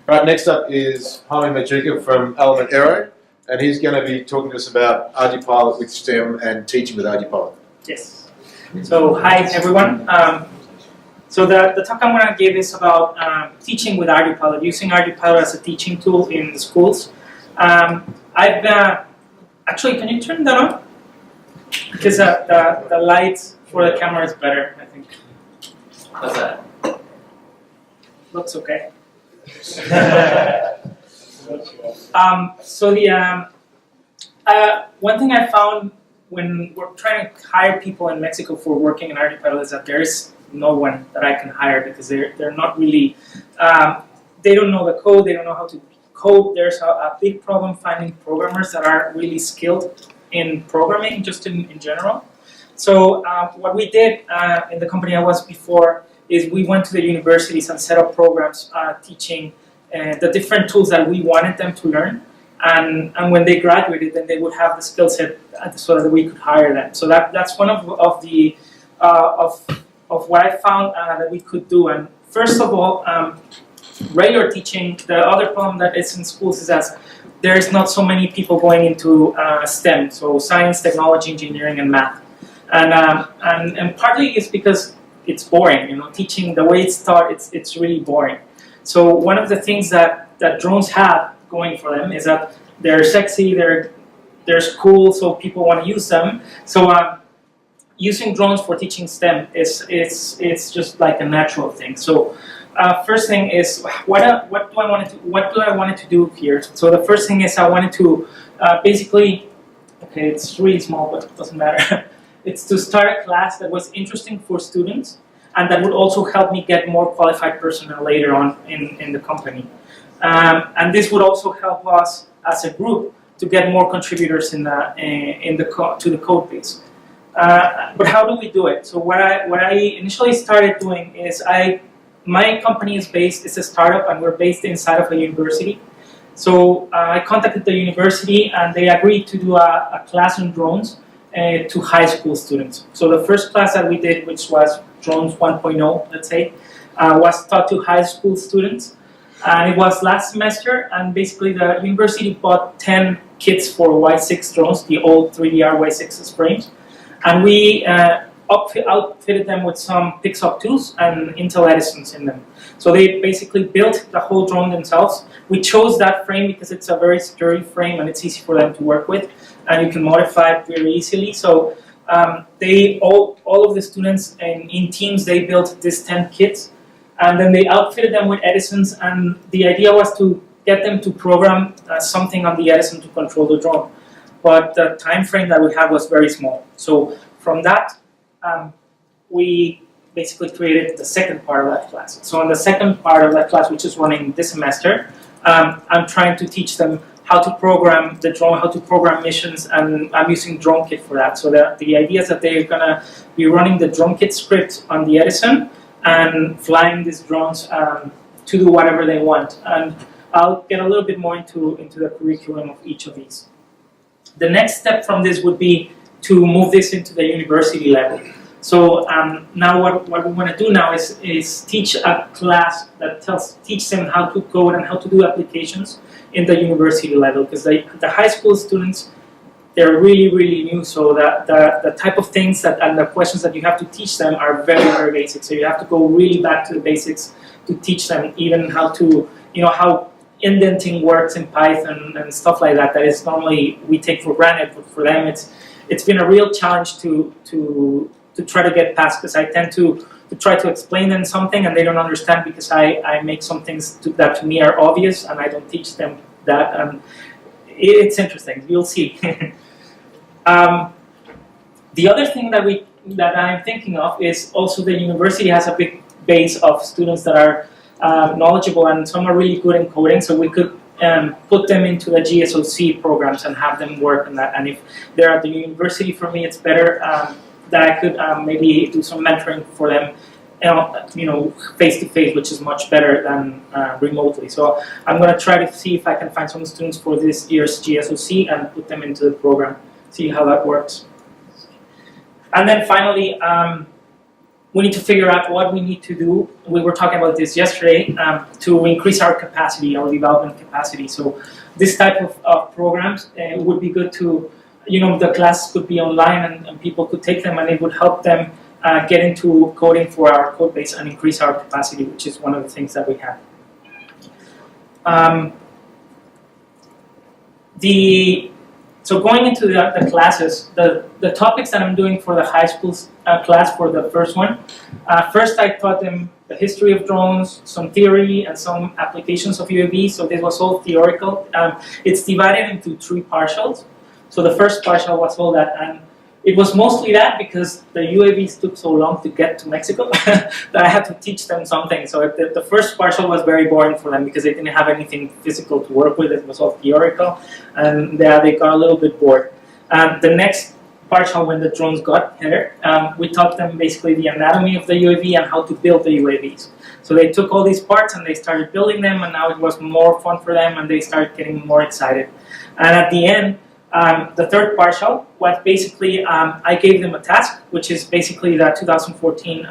Right, next up is Jaime Majuka from Element Aero, and he's going to be talking to us about ArduPilot with STEM and teaching with ArduPilot. Yes. So hi everyone. So the talk I'm going to give is about teaching with ArduPilot, using ArduPilot as a teaching tool in the schools. Actually, can you turn that on? Because the lights for the camera is better, I think. How's that? Looks okay. So one thing I found when we're trying to hire people in Mexico for working in ArduPilot is that there is no one that I can hire because they're not really, they don't know the code, they don't know how to code. There's a big problem finding programmers that are really skilled in programming, just in general. So what we did in the company I was before is we went to the universities and set up programs teaching the different tools that we wanted them to learn. And when they graduated, then they would have the skill set so that we could hire them. So that's one of what I found that we could do. And first of all, regular teaching, the other problem that is in schools is that there is not so many people going into STEM, so science, technology, engineering, and math. And partly it's because it's boring. You know, teaching the way it's taught, it's really boring. So one of the things that drones have going for them is that they're sexy, they're cool, so people want to use them. So using drones for teaching STEM it's just like a natural thing. So first thing is what do I want to do here? So the first thing is I wanted to basically, okay, it's really small, but it doesn't matter. It's to start a class that was interesting for students and that would also help me get more qualified personnel later on in the company. And this would also help us as a group to get more contributors to the code base. But how do we do it? So what I initially started doing is my company is a startup, and we're based inside of a university. So I contacted the university, and they agreed to do a class on drones to high school students. So the first class that we did, which was Drones 1.0, let's say, was taught to high school students. And it was last semester, and basically the university bought 10 kits for Y6 drones, the old 3DR Y6 frames. And we outfitted them with some Pixop tools and Intel Edisons in them. So they basically built the whole drone themselves. We chose that frame because it's a very sturdy frame and it's easy for them to work with, and you can modify it very easily. So all of the students in teams, they built these 10 kits, and then they outfitted them with Edisons, and the idea was to get them to program something on the Edison to control the drone. But the time frame that we had was very small. So from that, we basically created the second part of that class. So in the second part of that class, which is running this semester, I'm trying to teach them how to program the drone, how to program missions, and I'm using DroneKit for that. So the idea is that they're going to be running the DroneKit script on the Edison and flying these drones to do whatever they want. And I'll get a little bit more into the curriculum of each of these. The next step from this would be to move this into the university level. So now what we want to do now is teach a class that teach them how to code and how to do applications in the university level, because the high school students, they're really, really new, so the type of things and the questions that you have to teach them are very, very basic. So you have to go really back to the basics to teach them even how to, how indenting works in Python and stuff like that is normally we take for granted, but for them it's been a real challenge to try to get past, because I tend to try to explain them something and they don't understand because I make some things that to me are obvious and I don't teach them that. And it's interesting, you'll see. The other thing that I'm thinking of is also the university has a big base of students that are knowledgeable, and some are really good in coding, so we could put them into the GSOC programs and have them work on that. And if they're at the university, for me it's better that I could maybe do some mentoring for them, face to face, which is much better than remotely. So I'm going to try to see if I can find some students for this year's GSOC and put them into the program, see how that works. And then finally, we need to figure out what we need to do. We were talking about this yesterday to increase our capacity, our development capacity. So this type of programs would be good to, the class could be online and people could take them and it would help them get into coding for our code base and increase our capacity, which is one of the things that we have. So going into the classes, the topics that I'm doing for the high school class for the first one, first I taught them the history of drones, some theory, and some applications of UAVs. So this was all theoretical. It's divided into 3 partials. So the first partial was all that, and it was mostly that because the UAVs took so long to get to Mexico that I had to teach them something. So the first partial was very boring for them because they didn't have anything physical to work with. It was all theoretical, and they got a little bit bored. The next partial, when the drones got here, we taught them basically the anatomy of the UAV and how to build the UAVs. So they took all these parts and they started building them, and now it was more fun for them and they started getting more excited. And at the end, the third partial was basically, I gave them a task, which is basically the 2014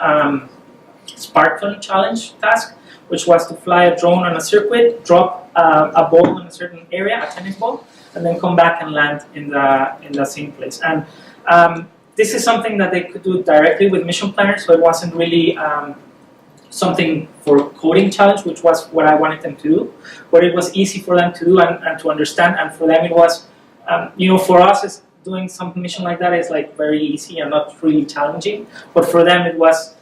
Spartan Challenge task, which was to fly a drone on a circuit, drop a ball in a certain area, a tennis ball, and then come back and land in the same place. And this is something that they could do directly with mission planners, so it wasn't really something for coding challenge, which was what I wanted them to do, but it was easy for them to do and to understand, and for them it was, for us, it's doing some mission like that is like very easy and not really challenging. But for them, it was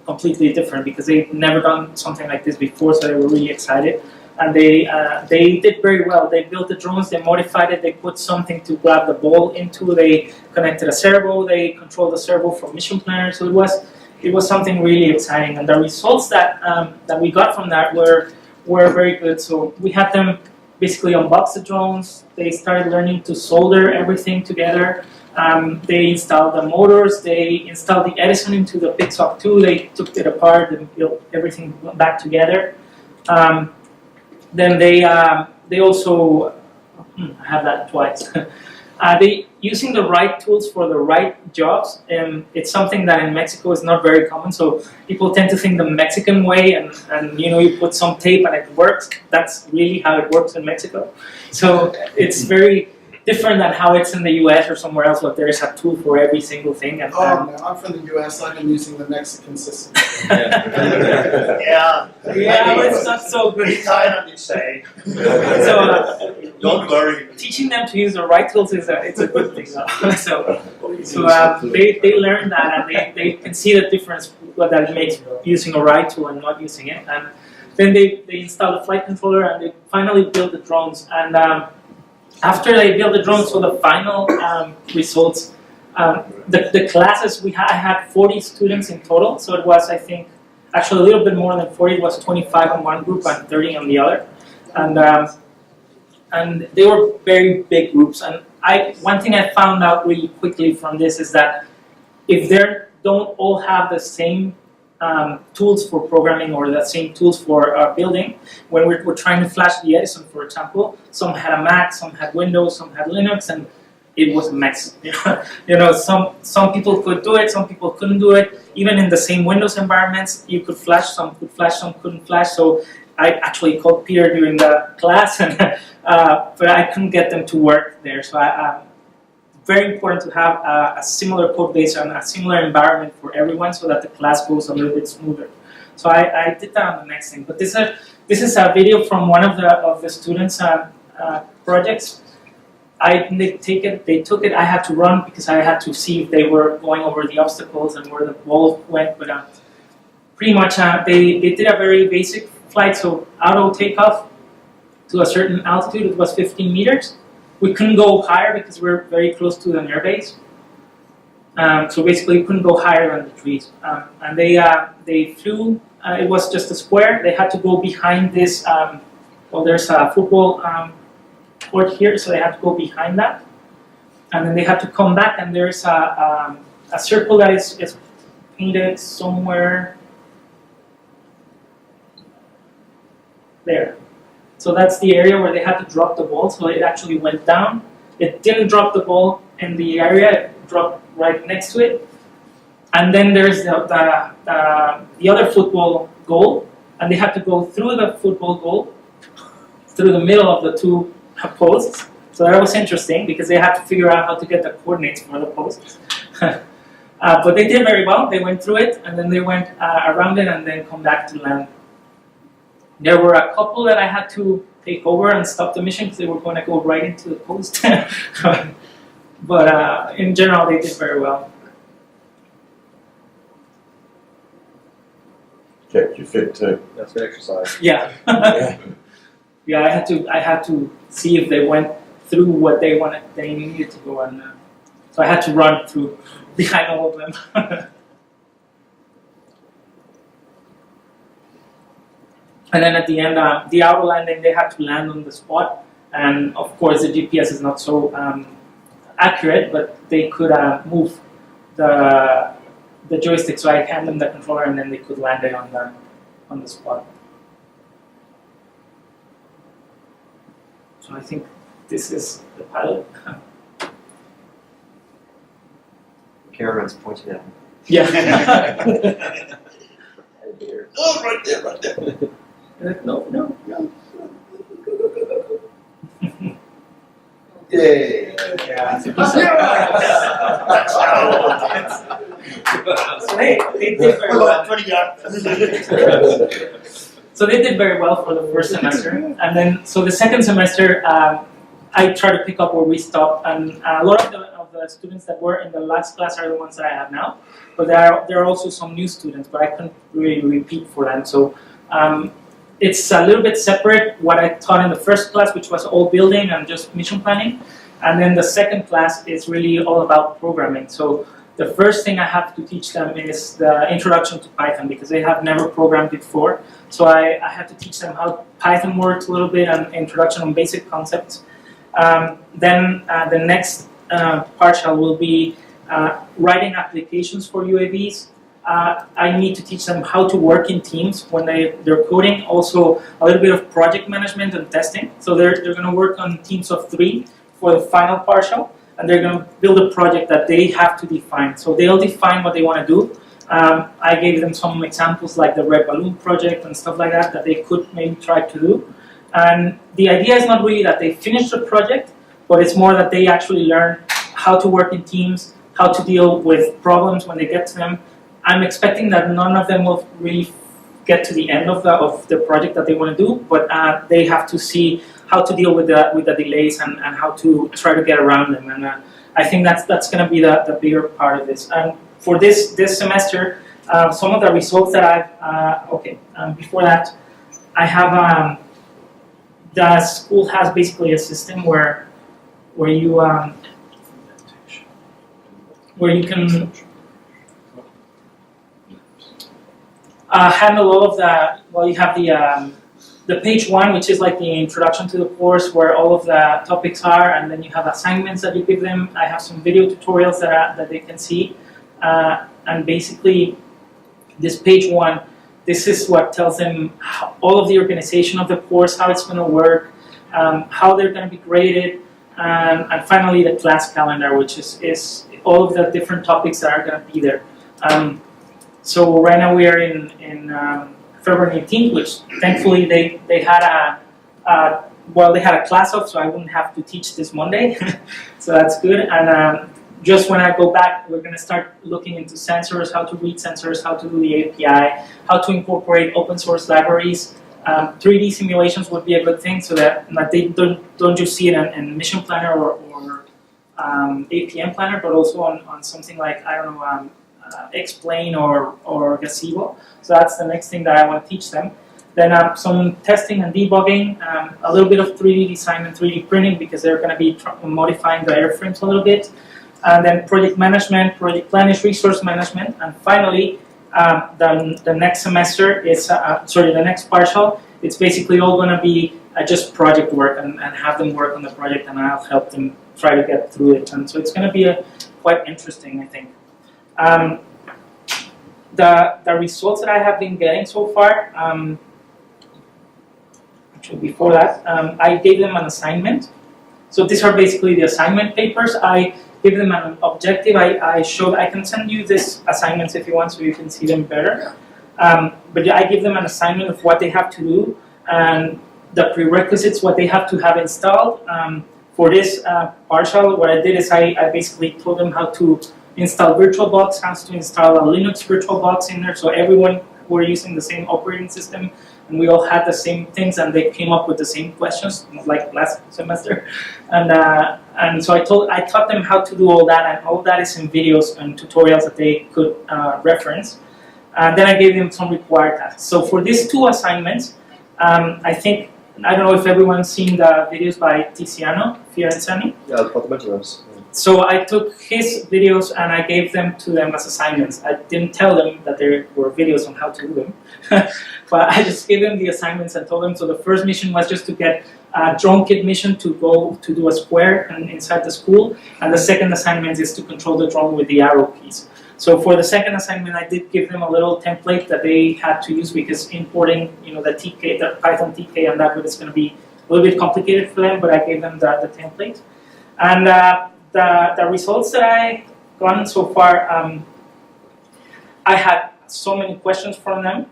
completely different because they'd never done something like this before, so they were really excited. And they did very well. They built the drones, they modified it, they put something to grab the ball into, they connected a servo, they controlled the servo from mission planner. So it was something really exciting, and the results that we got from that were very good. So we had them basically unbox the drones. They started learning to solder everything together. They installed the motors. They installed the Edison into the Pixoc 2. They took it apart and built everything back together. Then they also, I have that twice. They using the right tools for the right jobs. It's something that in Mexico is not very common. So people tend to think the Mexican way, and you put some tape and it works. That's really how it works in Mexico. So it's very different than how it's in the U.S. or somewhere else, where there is a tool for every single thing. And, no, I'm from the U.S. I've been using the Mexican system. Yeah, but it's not so good. Be kind on you say. So Don't worry. teaching them to use the right tools it's a good thing. So they learn that, and they can see the difference what that makes using a right tool and not using it. And then they install the flight controller, and they finally build the drones. And after they built the drones, so the final results, the classes, I had 40 students in total, so it was, I think, actually a little bit more than 40. It was 25 on one group and 30 on the other. And they were very big groups. And one thing I found out really quickly from this is that if they don't all have the same tools for programming or the same tools for building. When we're trying to flash the Edison, for example, some had a Mac, some had Windows, some had Linux, and it was a mess. Some people could do it, some people couldn't do it. Even in the same Windows environments, you could flash, some couldn't flash. So I actually called Peter during the class, and but I couldn't get them to work there. So very important to have a similar code base and a similar environment for everyone so that the class goes a little bit smoother. So I did that on the next thing. But this is a video from one of the students' projects. They took it. I had to run because I had to see if they were going over the obstacles and where the ball went. But pretty much they did a very basic flight. So auto takeoff to a certain altitude. It was 15 meters. We couldn't go higher because we're very close to an airbase. So basically, we couldn't go higher than the trees. And they flew. It was just a square. They had to go behind this. There's a football court here, so they had to go behind that. And then they had to come back, and there's a circle that is painted somewhere there. So that's the area where they had to drop the ball. So it actually went down. It didn't drop the ball in the area. It dropped right next to it. And then there's the other football goal, and they had to go through the football goal, through the middle of the two posts. So that was interesting because they had to figure out how to get the coordinates for the posts. But they did very well. They went through it, and then they went around it, and then come back to land. There were a couple that I had to take over and stop the mission because they were going to go right into the post. But in general, they did very well. Kept you fit too. That's an exercise. Yeah. Yeah, I had to see if they went through what they needed to go, and so I had to run through behind all of them. And then at the end, the outer landing, they had to land on the spot, and of course the GPS is not so accurate, but they could move the joystick, so I hand them the controller, and then they could land it on the spot. So I think this is the pilot. Cameraman's pointing at him. Yeah. Oh, right there, right there. No. Yay. Yeah. So they did very well. So they did very well for the first semester, and then so the second semester, I try to pick up where we stopped, and a lot of the students that were in the last class are the ones that I have now, but there are also some new students, but I couldn't really repeat for them. So it's a little bit separate what I taught in the first class, which was all building and just mission planning, and then the second class is really all about programming. So the first thing I have to teach them is the introduction to Python, because they have never programmed before. So I had to teach them how Python works a little bit and introduction on basic concepts. Then the next partial will be writing applications for UAVs. I need to teach them how to work in teams when they're coding. Also a little bit of project management and testing. So they're going to work on teams of 3 for the final partial, and they're going to build a project that they have to define. So they'll define what they want to do. I gave them some examples like the Red Balloon project and stuff like that they could maybe try to do. And the idea is not really that they finish the project, but it's more that they actually learn how to work in teams, how to deal with problems when they get to them. I'm expecting that none of them will really get to the end of the project that they want to do, but they have to see how to deal with the delays and how to try to get around them. And I think that's going to be the bigger part of this. And for this semester, some of the results that I've before that, I have the school has basically a system where you can handle all of you have the page 1, which is like the introduction to the course, where all of the topics are, and then you have assignments that you give them. I have some video tutorials that they can see, and basically this page 1, this is what tells them all of the organization of the course, how it's going to work, how they're going to be graded, and finally the class calendar, which is all of the different topics that are going to be there. So right now we are in February 18th, which thankfully they had they had a class off, so I wouldn't have to teach this Monday. So that's good. And just when I go back, we're going to start looking into sensors, how to read sensors, how to do the API, how to incorporate open source libraries. 3D simulations would be a good thing, so that they don't just see it in Mission Planner or APM Planner, but also on something like, I don't know, Explain or Gazebo. So that's the next thing that I want to teach them. Then some testing and debugging, a little bit of 3D design and 3D printing, because they're going to be modifying the airframes a little bit. And then project management, project planning, resource management, and finally the next semester is the next partial. It's basically all going to be just project work and have them work on the project, and I'll help them try to get through it. And so it's going to be quite interesting, I think. The results that I have been getting so far, actually before that, I gave them an assignment. So these are basically the assignment papers. I give them an objective. I can send you these assignments if you want, so you can see them better. But I give them an assignment of what they have to do and the prerequisites, what they have to have installed. For this partial, what I did is I basically told them how to install VirtualBox, how to install a Linux VirtualBox in there, so everyone were using the same operating system, and we all had the same things, and they came up with the same questions, like last semester. And so I taught them how to do all that, and all that is in videos and tutorials that they could reference. And then I gave them some required tasks. So for these two assignments, I don't know if everyone's seen the videos by Tiziano Fiorenzani. Yeah, I'll put a bunch of those. So I took his videos and I gave them to them as assignments. I didn't tell them that there were videos on how to do them, but I just gave them the assignments and told them. So the first mission was just to get a drone kit mission to go to do a square and inside the school, and the second assignment is to control the drone with the arrow keys. So for the second assignment, I did give them a little template that they had to use because importing, the TK, the Python TK, and that is going to be a little bit complicated for them. But I gave them the template, and the results that I gotten so far, I had so many questions from them.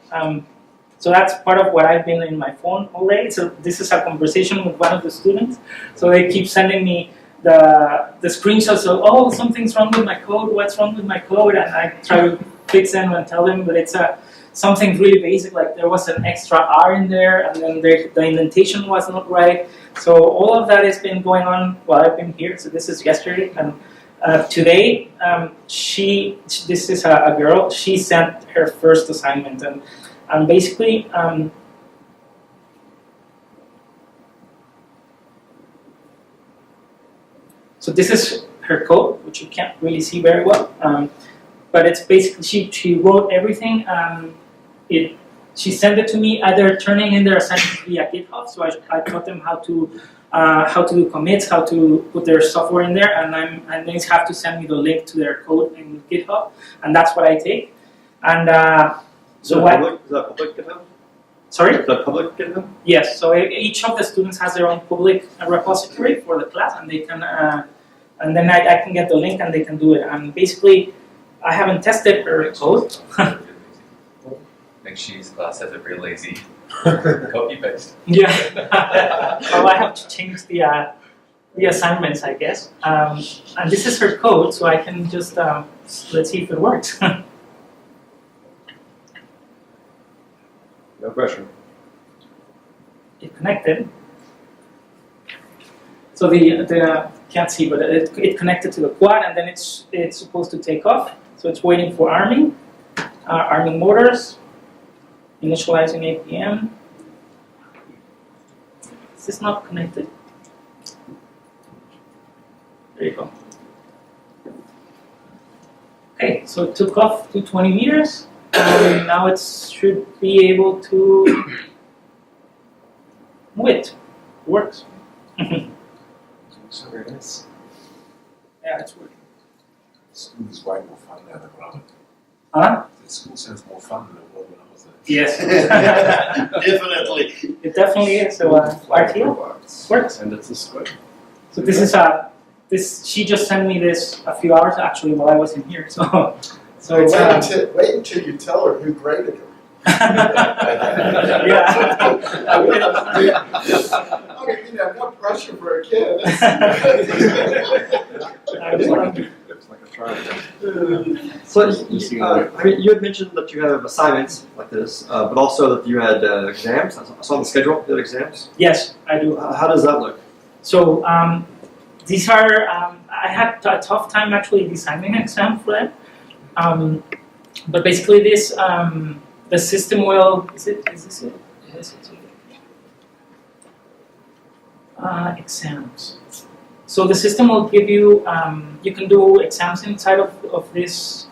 So that's part of what I've been in my phone all day. So this is a conversation with one of the students. So they keep sending me the screenshots of, oh, something's wrong with my code, what's wrong with my code, and I try to fix them and tell them, but it's something really basic, like there was an extra R in there, and then the indentation was not right. So all of that has been going on while I've been here. So this is yesterday, and today, this is a girl, she sent her first assignment, and basically, so this is her code, which you can't really see very well, but it's basically, she wrote everything. She sent it to me either turning in their assignment via GitHub, so I taught them how to do commits, how to put their software in there, and they have to send me the link to their code in GitHub, and that's what I take. And Is that public GitHub? Sorry? Is that public GitHub? Yes, so each of the students has their own public repository for the class, and they can, and then I can get the link and they can do it. And basically, I haven't tested her code. McShee's class has a real lazy copy paste. Yeah. Well, I have to change the assignments, I guess. And this is her code, so I can just let's see if it works. No pressure. It connected. So the can't see, but it connected to the quad, and then it's supposed to take off. So it's waiting for arming, arming motors, initializing APM. Is this not connected? There you go. Okay, so it took off to 20 meters. Now it should be able to move it. It works. So very nice. Yeah, it's working. School is way more fun now than when I was Huh? there. School sounds more fun than it was when I was there. Yes. Definitely. It definitely is. So RTO works. And it's a square. So this is this. She just sent me this a few hours actually while I was in here. So it's Wait until you tell her who graded her. yeah. I mean, no pressure for a kid. It's like a trial. So you had mentioned that you have assignments like this, but also that you had exams. I saw on the schedule you had exams. Yes, I do. How does that look? So these are. I had a tough time actually designing an exam for them. But basically, this the system will. Is this it? Yes, it's it. Exams. So the system will give you. You can do exams inside of this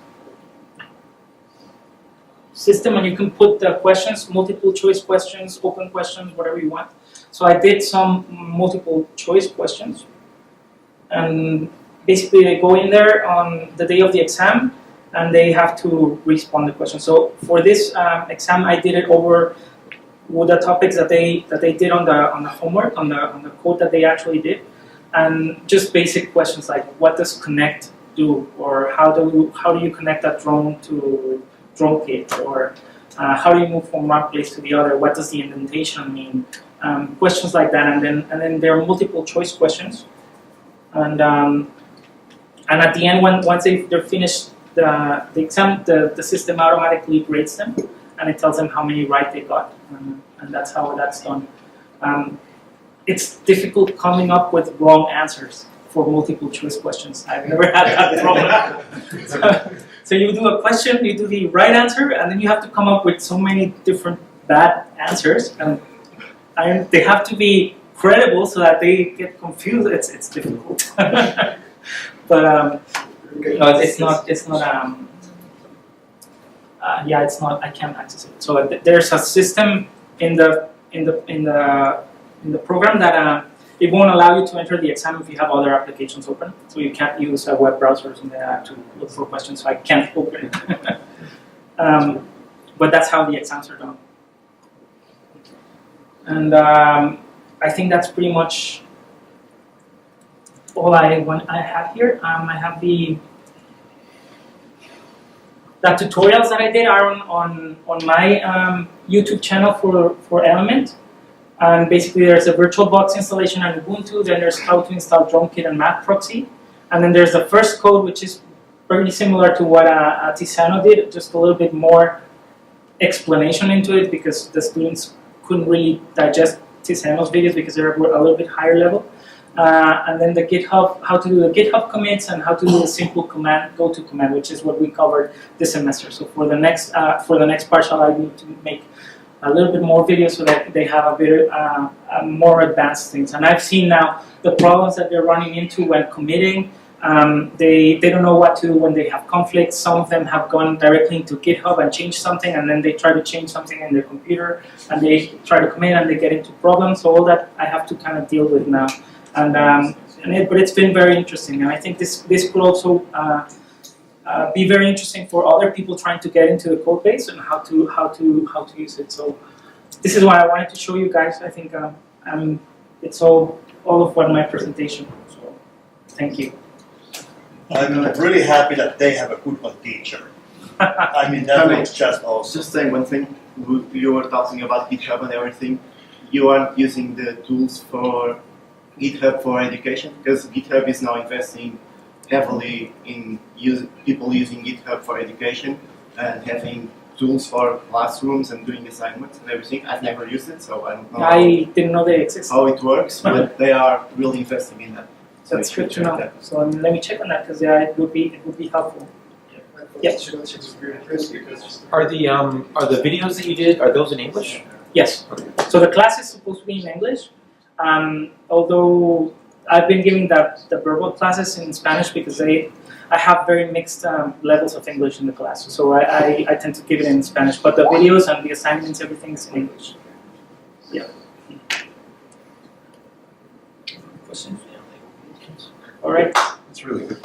system, and you can put the questions, multiple choice questions, open questions, whatever you want. So I did some multiple choice questions, and basically they go in there on the day of the exam, and they have to respond the question. So for this exam, I did it over with the topics that they did on the homework, on the code that they actually did. and just basic questions like what does connect do, or how do you connect that drone to drone kit, or how do you move from one place to the other? What does the indentation mean? Questions like that, and then there are multiple choice questions, and at the end, once they're finished the exam, the system automatically grades them, and it tells them how many right they got, and that's how that's done. It's difficult coming up with wrong answers for multiple choice questions. I've never had that problem. So you do a question, you do the right answer, and then you have to come up with so many different bad answers, and they have to be credible so that they get confused. It's difficult. But no, it's not. Yeah, it's not. I can't access it. So there's a system in the program that it won't allow you to enter the exam if you have other applications open. So you can't use a web browser or something like that to look for questions. So I can't open it. But that's how the exams are done. And I think that's pretty much all I have here. I have the tutorials that I did are on my YouTube channel for Element. And basically there's a VirtualBox installation on Ubuntu, then there's how to install DroneKit and Mac Proxy. And then there's the first code, which is pretty similar to what Tiziano did, just a little bit more explanation into it because the students couldn't really digest Tiziano's videos because they were a little bit higher level. And then the GitHub, how to do the GitHub commits and how to do the simple command, go-to command, which is what we covered this semester. So for the next partial, I need to make a little bit more videos so that they have a bit more advanced things. And I've seen now the problems that they're running into when committing. They don't know what to do when they have conflicts. Some of them have gone directly into GitHub and changed something, and then they try to change something in their computer, and they try to commit and they get into problems. So all that I have to kind of deal with now. But it's been very interesting, and I think this could also be very interesting for other people trying to get into the code base and how to use it. So this is what I wanted to show you guys. I think it's all of what my presentation. So thank you. I'm really happy that they have a good one teacher. I mean, that was just awesome. Just saying one thing, you were talking about GitHub and everything. You are using the tools for GitHub for education, because GitHub is now investing heavily in people using GitHub for education and having tools for classrooms and doing assignments and everything. I've never used it, so I don't know I didn't know they existed. how it works, but they are really investing in that. So That's you should good to check know. that. So let me check on that because it would be helpful. Yes. Are the videos that you did, are those in English? Yes. So the class is supposed to be in English, although I've been giving the verbal classes in Spanish because I have very mixed levels of English in the class. So I tend to give it in Spanish, but the videos and the assignments, everything's in English. Yeah. Questions? All right. It's really good.